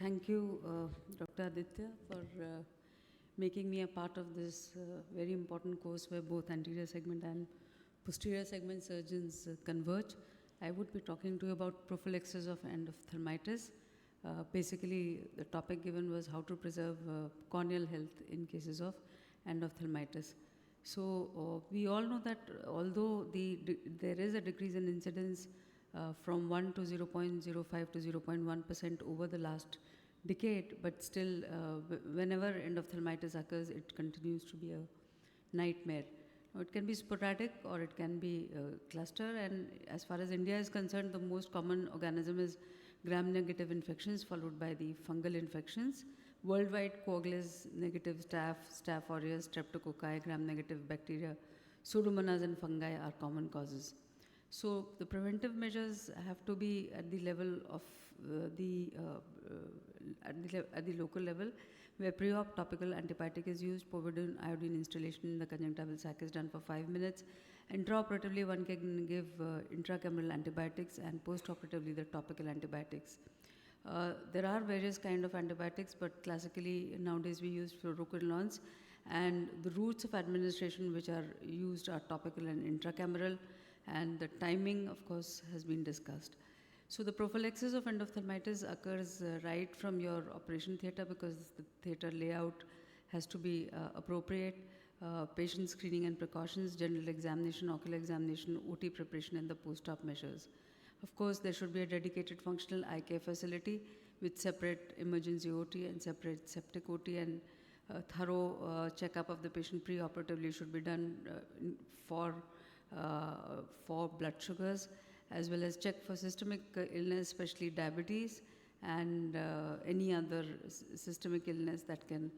Thank you, Dr. Aditya, for making me a part of this very important course where both anterior segment and posterior segment surgeons converge. I would be talking to you about prophylaxis of endophthalmitis. Basically, the topic given was how to preserve corneal health in cases of endophthalmitis. So we all know that although there is a decrease in incidence from 1 to 0.05 to 0.1% over the last decade, but still whenever endophthalmitis occurs, it continues to be a nightmare. Now, it can be sporadic or it can be cluster, and as far as India is concerned, the most common organism is gram-negative infections followed by the fungal infections. Worldwide, coagulase negative staph aureus, streptococci, gram-negative bacteria, pseudomonas and fungi are common causes. So the preventive measures have to be at the level of at the local level, where pre-op topical antibiotic is used. Povidone iodine installation in the conjunctival sac is done for 5 minutes. Intraoperatively, one can give intracameral antibiotics, and postoperatively the topical antibiotics. There are various kind of antibiotics, but classically nowadays we use fluoroquinolones, and the routes of administration which are used are topical and intracameral, and the timing, of course, has been discussed. So the prophylaxis of endophthalmitis occurs right from your operation theatre, because the theatre layout has to be appropriate. Patient screening and precautions, general examination, ocular examination, OT preparation, and the post-op measures. Of course, there should be a dedicated functional eye care facility with separate emergency OT and separate septic OT, and thorough checkup of the patient pre-operatively should be done for blood sugars, as well as check for systemic illness, especially diabetes, and any other systemic illness that can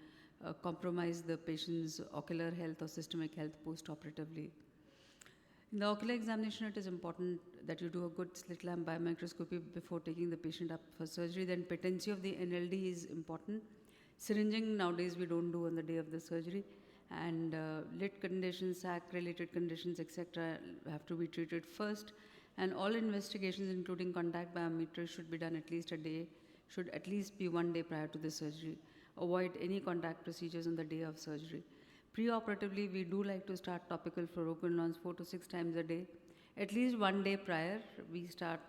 compromise the patient's ocular health or systemic health post-operatively. In the ocular examination, it is important that you do a good slit lamp biomicroscopy before taking the patient up for surgery. Then patency of the NLD is important. Syringing nowadays we don't do on the day of the surgery, and lid conditions, sac-related conditions, etc. have to be treated first. And all investigations, including contact biometry, should be done at least should at least be 1 day prior to the surgery. Avoid any contact procedures on the day of surgery. Pre-operatively, we do like to start topical fluoroquinolones 4 to 6 times a day. At least 1 day prior, we start,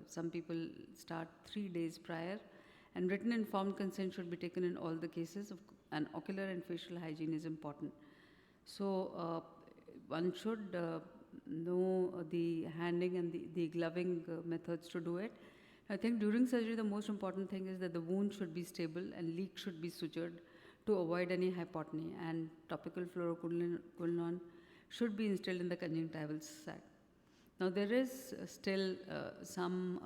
some people start 3 days prior. And written informed consent should be taken in all the cases, and ocular and facial hygiene is important. So one should know the handing and the gloving methods to do it. I think during surgery, the most important thing is that the wound should be stable and leak should be sutured to avoid any hypotony, and topical fluoroquinolone should be instilled in the conjunctival sac. Now, there is still some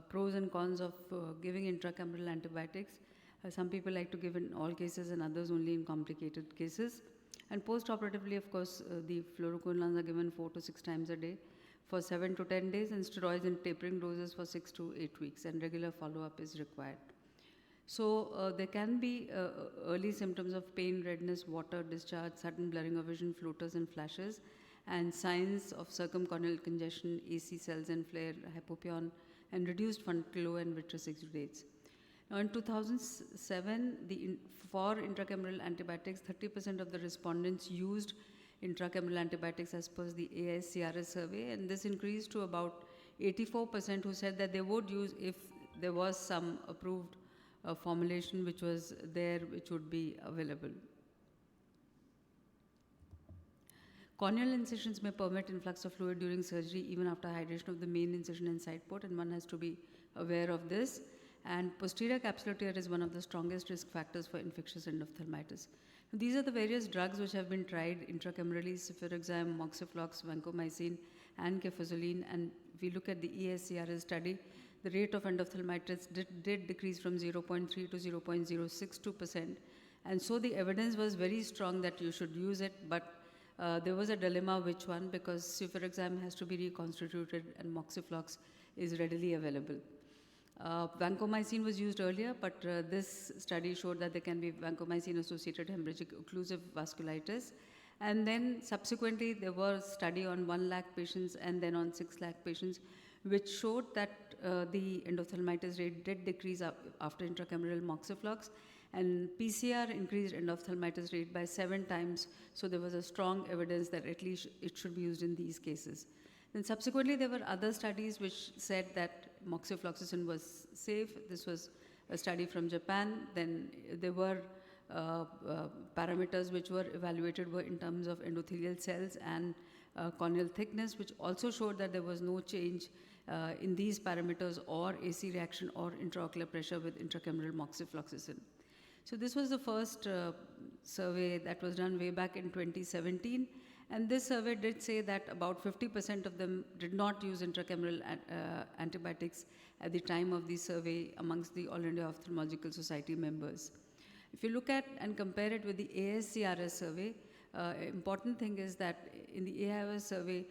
pros and cons of giving intracameral antibiotics. Some people like to give in all cases and others only in complicated cases. And post-operatively, of course, the fluoroquinolones are given 4 to 6 times a day for 7 to 10 days, and steroids in tapering doses for 6 to 8 weeks, and regular follow-up is required. So there can be early symptoms of pain, redness, water discharge, sudden blurring of vision, floaters and flashes, and signs of circumcorneal congestion, AC cells and flare, hypopyon, and reduced frontal glow and vitreous exudates. Now, in 2007, for intracameral antibiotics, 30% of the respondents used intracameral antibiotics as per the AICRS survey, and this increased to about 84% who said that they would use if there was some approved formulation which was there, which would be available. Corneal incisions may permit influx of fluid during surgery even after hydration of the main incision and side port, and one has to be aware of this. And posterior capsular tear is one of the strongest risk factors for infectious endophthalmitis. These are the various drugs which have been tried intracamerally: cefuroxime, moxiflox, vancomycin, and cefazolin. And if we look at the ESCRS study, the rate of endophthalmitis did decrease from 0.3 to 0.062%. And so the evidence was very strong that you should use it, but there was a dilemma which one, because cefuroxime has to be reconstituted and moxiflox is readily available. Vancomycin was used earlier, but this study showed that there can be vancomycin-associated hemorrhagic occlusive vasculitis. And then subsequently, there was a study on 1 lakh patients and then on 6 lakh patients, which showed that the endophthalmitis rate did decrease after intracameral moxiflox, and PCR increased endophthalmitis rate by 7 times. So there was a strong evidence that at least it should be used in these cases. Then subsequently, there were other studies which said that moxifloxacin was safe. This was a study from Japan. Then there were parameters which were evaluated were in terms of endothelial cells and corneal thickness, which also showed that there was no change in these parameters or AC reaction or intraocular pressure with intracameral moxifloxacin. So this was the first survey that was done way back in 2017. And this survey did say that about 50% of them did not use intracameral antibiotics at the time of the survey amongst the All India Ophthalmological Society members. If you look at and compare it with the ASCRS survey, important thing is that in the AIOS survey,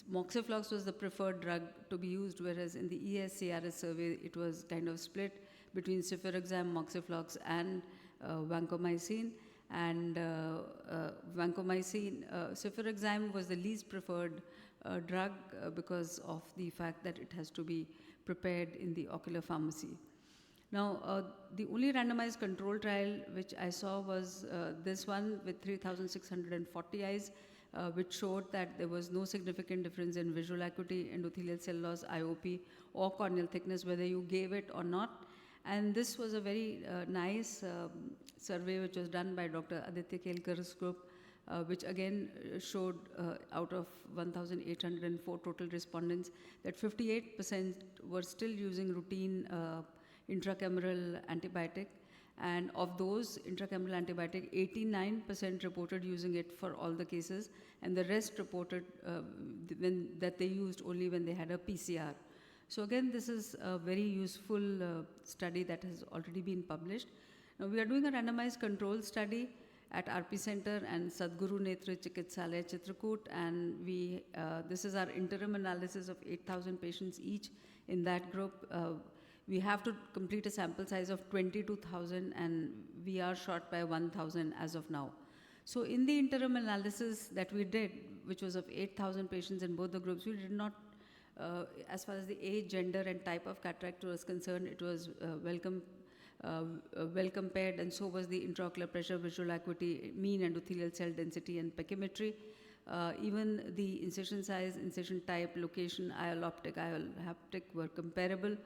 moxiflox was the preferred drug to be used, whereas in the ESCRS survey, it was kind of split between cefuroxime, moxiflox, and vancomycin. And vancomycin, cefuroxime was the least preferred drug because of the fact that it has to be prepared in the ocular pharmacy. Now, the only randomized control trial which I saw was this one with 3,640 eyes, which showed that there was no significant difference in visual acuity, endothelial cell loss, IOP, or corneal thickness, whether you gave it or not. And this was a very nice survey which was done by Dr. Aditya Kelkar's group, which again showed out of 1,804 total respondents that 58% were still using routine intracameral antibiotic. And of those intracameral antibiotic, 89% reported using it for all the cases, and the rest reported that they used only when they had a PCR. So again, this is a very useful study that has already been published. Now we are doing a randomized control study at RP Center and Sadguru Netra Chikitsalaya Chitrakoot, and this is our interim analysis of 8,000 patients each in that group. We have to complete a sample size of 22,000, and we are short by 1,000 as of now. So in the interim analysis that we did, which was of 8,000 patients in both the groups, we did not, as far as the age, gender, and type of cataract was concerned, it was well compared, and so was the intraocular pressure, visual acuity, mean endothelial cell density, and pachymetry. Even the incision size, incision type, location, IOL optic, IOL haptic were comparable.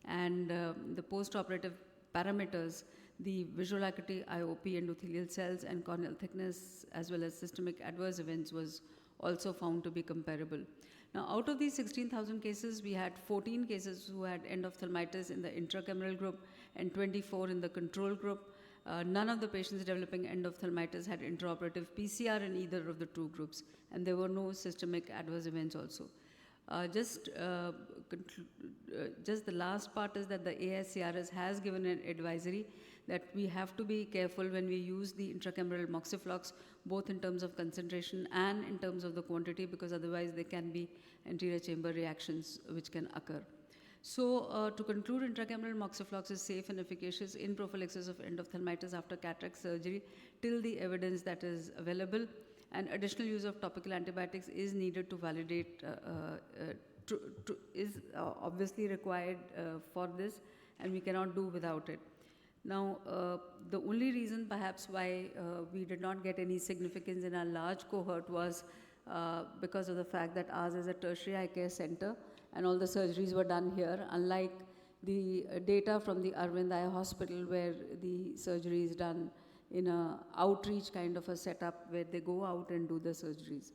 And the post-operative parameters, the visual acuity, IOP, endothelial cells, and corneal thickness, as well as systemic adverse events, was also found to be comparable. Now, out of these 16,000 cases, we had 14 cases who had endophthalmitis in the intracameral group and 24 in the control group. None of the patients developing endophthalmitis had intraoperative PCR in either of the two groups, and there were no systemic adverse events also. Just the last part is that the ASCRS has given an advisory that we have to be careful when we use the intracameral moxiflox, both in terms of concentration and in terms of the quantity, because otherwise there can be anterior chamber reactions which can occur. So to conclude, intracameral moxiflox is safe and efficacious in prophylaxis of endophthalmitis after cataract surgery till the evidence that is available, and additional use of topical antibiotics is needed to validate, is obviously required for this, and we cannot do without it. Now, the only reason perhaps why we did not get any significance in our large cohort was because of the fact that ours is a tertiary eye care center and all the surgeries were done here, unlike the data from the Arvind Eye Hospital where the surgery is done in a outreach kind of a setup where they go out and do the surgeries.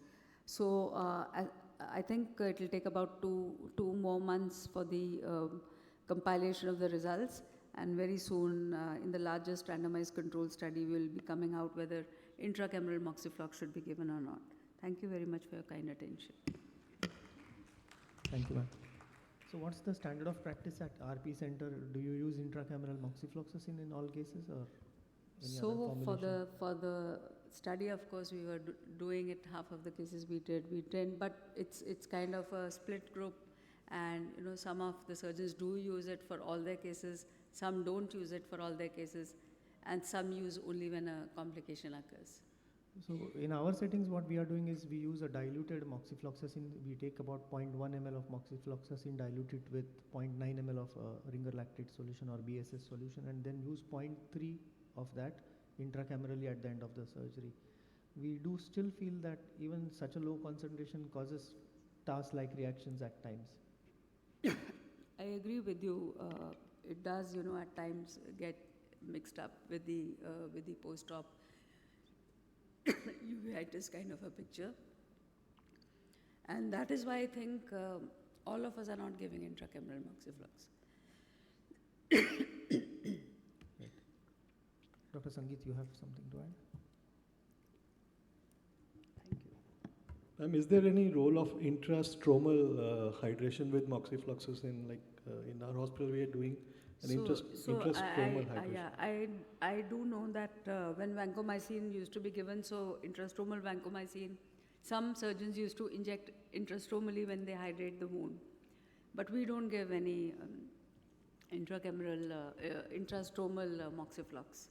So I think it will take about two more months for the compilation of the results, and very soon in the largest randomized control study we will be coming out whether intracameral moxiflox should be given or not. Thank you very much for your kind attention. Thank you, ma'am. So what's the standard of practice at RP Center? Do you use intracameral moxifloxacin in all cases, or any other combination? For the study, of course, we were doing it. Half of the cases we did, but it's kind of a split group, and some of the surgeons do use it for all their cases, some don't use it for all their cases, and some use only when a complication occurs. So in our settings, what we are doing is we use a diluted moxifloxacin. We take about 0.1 ml of moxifloxacin, dilute it with 0.9 ml of ringer lactate solution or BSS solution, and then use 0.3 of that intracamerally at the end of the surgery. We do still feel that even such a low concentration causes TAS-like reactions at times. I agree with you. It does, at times get mixed up with the post-op uveitis kind of a picture. And that is why I think all of us are not giving intracameral moxiflox. Right. Dr. Sangeet, you have something to add? Thank you. Is there any role of intrastromal hydration with moxifloxacin? Like in our hospital, we are doing an intrastromal hydration. Yeah, I do know that when vancomycin used to be given, so intrastromal vancomycin, some surgeons used to inject intrastromally when they hydrate the wound. But we don't give any intracameral, intrastromal moxiflox.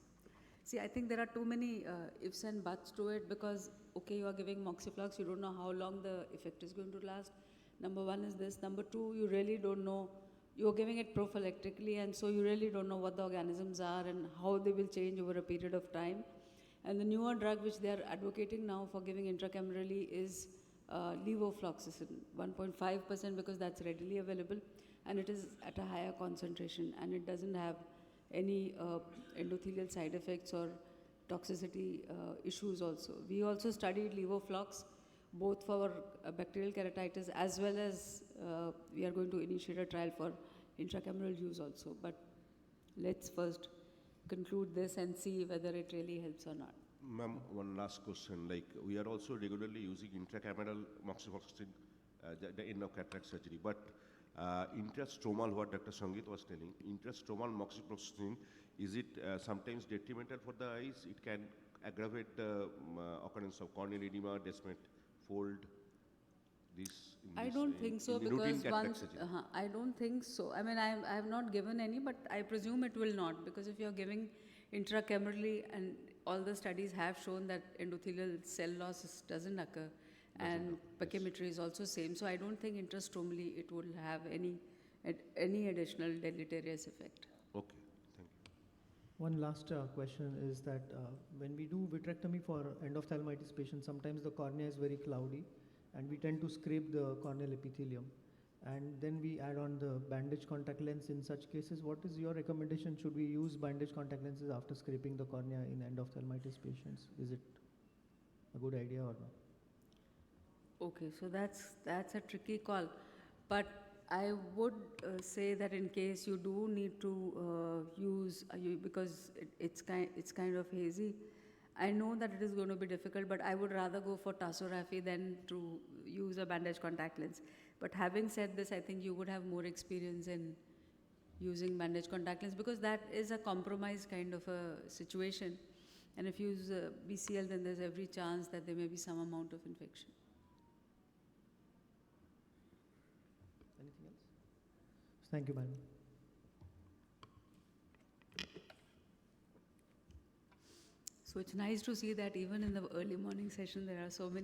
See, I think there are too many ifs and buts to it because, okay, you are giving moxiflox, you don't know how long the effect is going to last. Number one is this. Number two, you really don't know. You're giving it prophylactically, and so you really don't know what the organisms are and how they will change over a period of time. And the newer drug which they are advocating now for giving intracamerally is levofloxacin, 1.5% because that's readily available, and it is at a higher concentration, and it doesn't have any endothelial side effects or toxicity issues also. We also studied levoflox both for bacterial keratitis as well as we are going to initiate a trial for intracameral use also. But let's first conclude this and see whether it really helps or not. Ma'am, one last question. Like, we are also regularly using intracameral moxifloxacin in our cataract surgery, but intrastromal, what Dr. Sangeet was telling, intrastromal moxifloxacin, is it sometimes detrimental for the eyes? It can aggravate the occurrence of corneal edema, descent, fold. I don't think so because once I don't think so. I mean, I have not given any, but I presume it will not, because if you're giving intracamerally, and all the studies have shown that endothelial cell loss doesn't occur, and pachymetry is also same. So I don't think intrastromally it will have any additional deleterious effect. Okay, thank you. One last question is that when we do vitrectomy for endophthalmitis patients, sometimes the cornea is very cloudy, and we tend to scrape the corneal epithelium, and then we add on the bandage contact lens in such cases. What is your recommendation? Should we use bandage contact lenses after scraping the cornea in endophthalmitis patients? Is it a good idea or not? Okay, so that's a tricky call, but I would say that in case you do need to use because it's kind of hazy. I know that it is going to be difficult, but I would rather go for tassoraphy than to use a bandage contact lens. But having said this, I think you would have more experience in using bandage contact lens, because that is a compromise kind of a situation. And if you use BCL, then there's every chance that there may be some amount of infection. Anything else? Thank you, madam. So it's nice to see that even in the early morning session, there are so many